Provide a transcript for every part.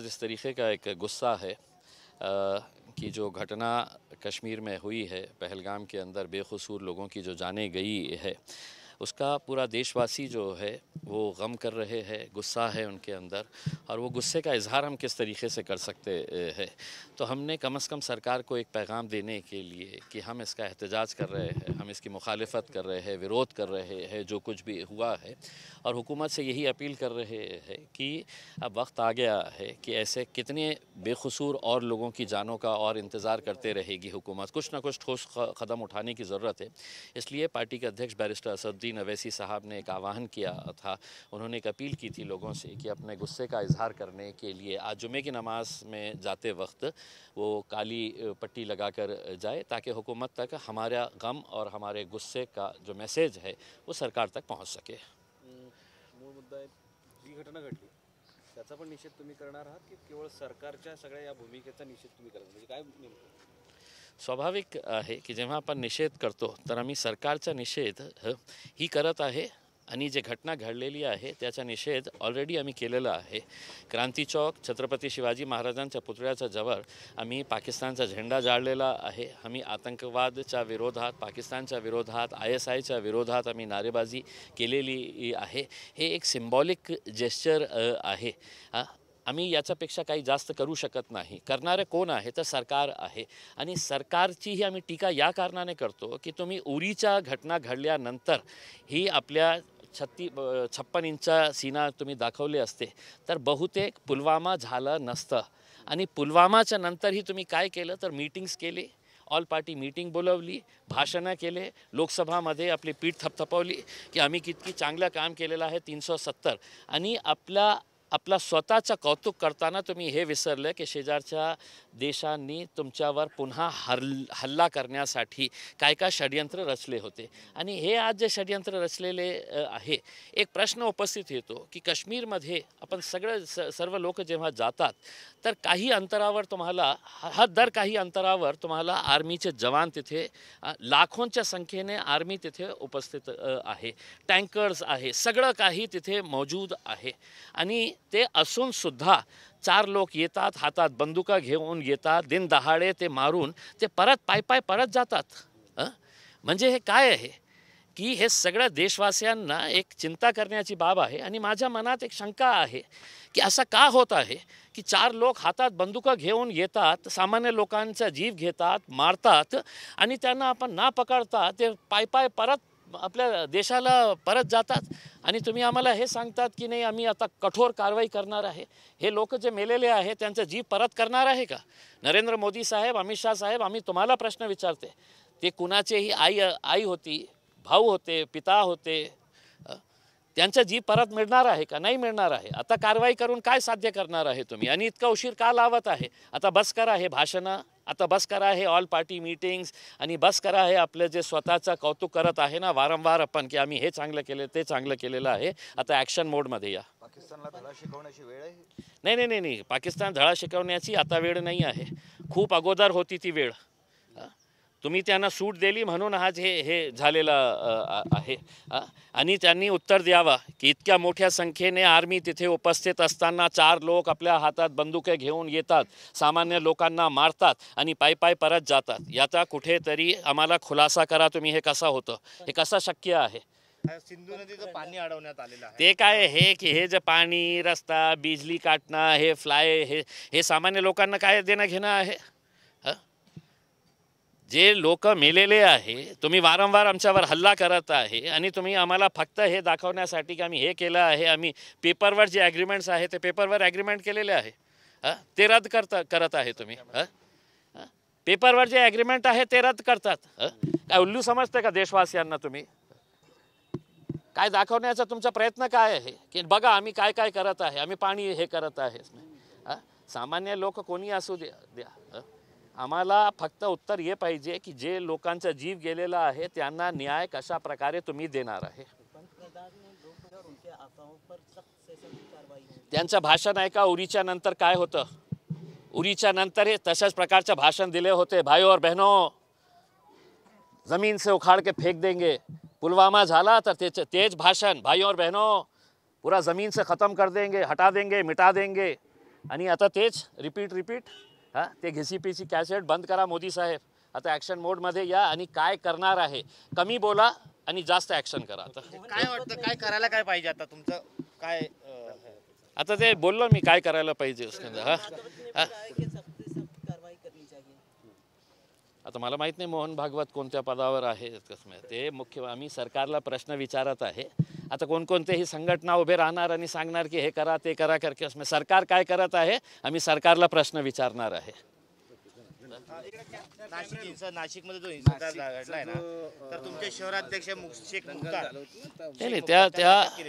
जिस तरीके का एक गुस्सा है कि जो घटना कश्मीर में हुई है, पहलगाम के अंदर बेकसूर लोगों की जो जानें गई है, उसका पूरा देशवासी जो है वो गम कर रहे हैं, गुस्सा है उनके अंदर। और वो गुस्से का इजहार हम किस तरीके से कर सकते हैं, तो हमने कम से कम सरकार को एक पैगाम देने के लिए कि हम इसका एहतजाज कर रहे हैं, हम इसकी मुखालफत कर रहे हैं, विरोध कर रहे हैं जो कुछ भी हुआ है, और हुकूमत से यही अपील कर रहे हैं कि अब वक्त आ गया है कि ऐसे कितने बेकसूर और लोगों की जानों का और इंतज़ार करते रहेगी हुकूमत। कुछ ना कुछ ठोस कदम उठाने की ज़रूरत है। इसलिए पार्टी के अध्यक्ष बैरिस्टर असदुद्दीन अवैसी साहब ने एक आह्वान किया था, उन्होंने एक अपील की थी लोगों से कि अपने गुस्से का इजहार करने के लिए आज जुमे की नमाज में जाते वक्त वो काली पट्टी लगाकर जाए, ताकि हुकूमत तक हमारा गम और हमारे गुस्से का जो मैसेज है वो सरकार तक पहुंच सके। मूळ मुद्दा आहे, जी घटना घडली त्याचा पण निषेध तुम्ही करणार आहात की केवळ सरकारच्या सगळ्या या भूमिकेचा निषेध तुम्ही करणार, म्हणजे काय नेमकं? स्वाभाविक आहे की जेव्हा आपण निषेध करतो तर आम्ही सरकारचा निषेध ही करत आहे, आणि जे घटना घडलेली आहे त्याचा निषेध ऑलरेडी आम्ही केलेला आहे। क्रांती चौक छत्रपती शिवाजी महाराजांच्या पुतळ्याच्या जवळ आम्ही पाकिस्तानचा झेंडा जाळलेला आहे। आम्ही आतंकवादच्या विरोधात, पाकिस्तानच्या विरोधात, ISIच्या विरोधात आम्ही नारेबाजी केलेली आहे। हे एक सिम्बॉलिक जेस्चर आहे। आम्ही याच्यापेक्षा काही जास्त करू शकत नाही। करणारे कोण आहे तर सरकार आहे, आणि सरकारचीही आम्ही टीका या कारणाने करतो की तुम्ही उरीच्या घटना घडल्यानंतर ही आपल्या 56 इंचा सीना तुम्ही दाखवले असते तर बहुतेक पुलवामा झालं नसतं। आणि पुलवामाच्या नंतरही तुम्ही काय केलं तर मीटिंग्स केले, ऑल पार्टी मीटिंग बोलवली, भाषणं केले, लोकसभामध्ये आपली पीठ थपथपवली की आम्ही किती चांगलं काम केलेलं आहे 370, आणि आपला स्वतःचं कौतुक करताना तुम्ही हे विसरले की शेजारच्या देशांनी तुमच्यावर पुन्हा हल्ला करण्यासाठी काय काय षडयंत्र रचले होते। आणि हे आज जे षडयंत्र रचलेले आहे, एक प्रश्न उपस्थित येतो की काश्मीरमध्ये आपण सर्व लोक जेव्हा जातात तर काही अंतरावर तुम्हाला दर काही अंतरावर तुम्हाला आर्मीचे जवान तिथे लाखोंच्या संख्येने आर्मी तिथे उपस्थित आहे, टँकर्स आहे, सगळं काही तिथे मौजूद आहे। आणि ते असून सुद्धा 4 लोक येतात, हातात बंदुका घेऊन येतात, दिन दहाडे ते मारून ते परत पाय परत जातात। म्हणजे हे काय आहे की हे सगळ्या देशवासियांना एक चिंता करण्याची बाब आहे। आणि माझ्या मनात एक शंका आहे की असं का होत आहे की 4 लोक हातात बंदुका घेऊन येतात, सामान्य लोकांचा जीव घेतात, मारतात, आणि त्यांना आपण ना पकडता ते पाय परत आपल्या देशाला परत जातात, आणि तुम्ही आम्हाला हे सांगतात की नाही आम्ही आता कठोर कारवाई करणार आहे। हे लोक जे मेलेले आहे त्यांचा जीव परत करणार आहे का? नरेंद्र मोदी साहेब, अमित शाह साहेब, आम्ही तुम्हाला प्रश्न विचारते, ते कुणाचेही आई होती, भाऊ होते, पिता होते, त्यांचा जीव परत मिळणार आहे का? नाही मिळणार आहे। आता कारवाई करून काय साध्य करणार आहे तुम्ही? आणि इतका उशीर का लावत आहे? आता बस करा हे भाषणं, आता बस करा हे ऑल पार्टी मीटिंग्स, आणि बस करा हे आपलं जे स्वतःचं कौतुक करत आहे ना वारंवार आपण की आम्ही हे चांगलं केलं, ते चांगलं केलेलं आहे। आता ॲक्शन मोडमध्ये या। पाकिस्तानला धडा शिकवण्याची वेळ आहे? नाही, पाकिस्तान धडा शिकवण्याची आता वेळ नाही आहे, खूप अगोदर होती ती वेळ। तुम्ही त्यांना सूट दिली म्हणून आज हे झालेलं आहे। आणि त्यांनी उत्तर द्यावा की इतक्या मोठ्या संख्येने आर्मी तिथे उपस्थित असताना 4 लोक आपल्या हातात बंदुके घेऊन येतात, सामान्य लोकांना मारतात, आणि पाय परत जातात। याचा कुठेतरी आम्हाला खुलासा करा तुम्ही, हे कसं होतं, हे कसं शक्य आहे? सिंधू नदीचं पाणी अडवण्यात आलेलं आहे, ते काय हे की हे जे पाणी, रस्ता, बिजली काटणं, हे फ्लाय, हे सामान्य लोकांना काय देणं घेणं आहे? जे लोक मेलेले आहे, तुम्ही वारंवार आमच्यावर हल्ला करत आहे, आणि तुम्ही आम्हाला फक्त हे दाखवण्यासाठी की आम्ही हे केलं आहे, आम्ही पेपरवर जे ॲग्रीमेंट्स आहे ते पेपरवर ॲग्रीमेंट केलेले आहे, ते रद्द करत आहे तुम्ही। पेपरवर जे ॲग्रीमेंट आहे ते रद्द करतात। काय उल्लू समजते का देशवासियांना तुम्ही? काय दाखवण्याचा तुमचा प्रयत्न काय आहे की बघा आम्ही काय काय करत आहे, आम्ही पाणी हे करत आहे? सामान्य लोक कोणी असू द्या, आम्हाला फक्त उत्तर हे पाहिजे की जे लोकांचा जीव गेलेला आहे त्यांना न्याय कशा प्रकारे तुम्ही देणार आहे। त्यांचं भाषण ऐका, उरीच्या नंतर काय होतं, उरीच्या नंतर हे तशाच प्रकारचे भाषण दिले होते, भाइयों और बहनों जमीन से उखाड़ के फेंक देंगे। पुलवामा झाला तर तेज भाषण, भाइयों और बहनों पूरा ज़मीन से ख़त्म कर देंगे, हटा देंगे, मिटा देंगे। आणि आता तेच रिपीट हां ते घिसीपिसी कॅसेट बंद करा मोदी साहेब. आता ॲक्शन मोडमध्ये या आणि काय करणार आहे कमी बोला आणि जास्त ॲक्शन करा. आता काय वाटतं काय करायला काय पाहिजे आता तुमचं काय आता ते बोललो मी काय करायला पाहिजे उसके अंदर. हां आता मला माहीत नाही मोहन भागवत कोणत्या पदावर आहे कसं ते मुख्य आम्ही सरकारला प्रश्न विचारत आहे. आता कोणकोणतेही संघटना उभे राहणार आणि सांगणार की हे करा ते करा करके उसमें सरकार काय करत आहे आम्ही सरकारला प्रश्न विचारणार आहे. नाशिकमध्ये जो हिंसाचार घडलाय ना तर तुमचे शहराध्यक्ष शेख मुख्तार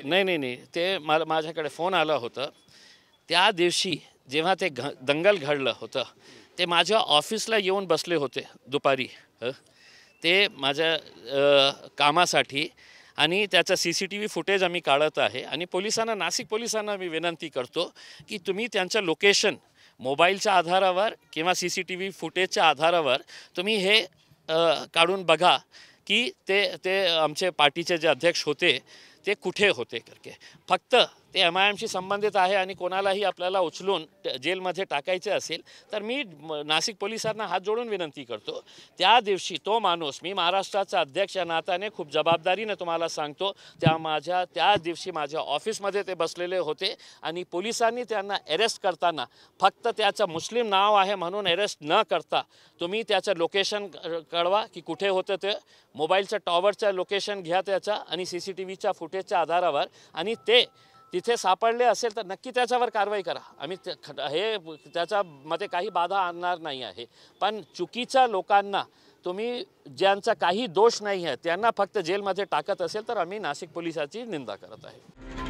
नाही नाही ते माझ्याकडे फोन आलं होतं त्या दिवशी जेव्हा ते दंगल घडलं होतं ते माझ्या ऑफिसला येऊन बसले होते दुपारी. ते माझ्या कामासाठी आणि त्याचं CCTV फुटेज आम्ही काढत आहे आणि पोलिसांना नाशिक पोलिसांना मी विनंती करतो की तुम्ही त्यांचं लोकेशन मोबाईलच्या आधारावर किंवा CCTV फुटेजच्या आधारावर तुम्ही हे काढून बघा की ते आमचे पार्टीचे जे अध्यक्ष होते ते कुठे होते करके. फक्त ते MIMशी संबंधित आहे आणि कोणालाही आपल्याला उचलून जेलमध्ये टाकायचे असेल तर मी नाशिक पोलिसांना हात जोडून विनंती करतो. त्या दिवशी तो माणूस मी महाराष्ट्राचा अध्यक्ष या नात्याने खूप जबाबदारीने तुम्हाला सांगतो त्या दिवशी माझ्या ऑफिसमध्ये ते बसलेले होते आणि पोलिसांनी त्यांना अरेस्ट करताना फक्त त्याचं मुस्लिम नाव आहे म्हणून अरेस्ट न करता तुम्ही त्याचं लोकेशन कळवा की कुठे होतं ते. मोबाईलच्या टॉवरचं लोकेशन घ्या त्याचा आणि CCTVच्या फुटेजच्या आधारावर आणि ते तिथे सापडले असेल तर नक्की त्याच्यावर कारवाई करा. आम्ही हे त्याच्यामध्ये काही बाधा आणणार नाही आहे. पण चुकीच्या लोकांना तुम्ही ज्यांचा काही दोष नाही आहे त्यांना फक्त जेलमध्ये टाकत असेल तर आम्ही नाशिक पोलिसाची निंदा करत आहे.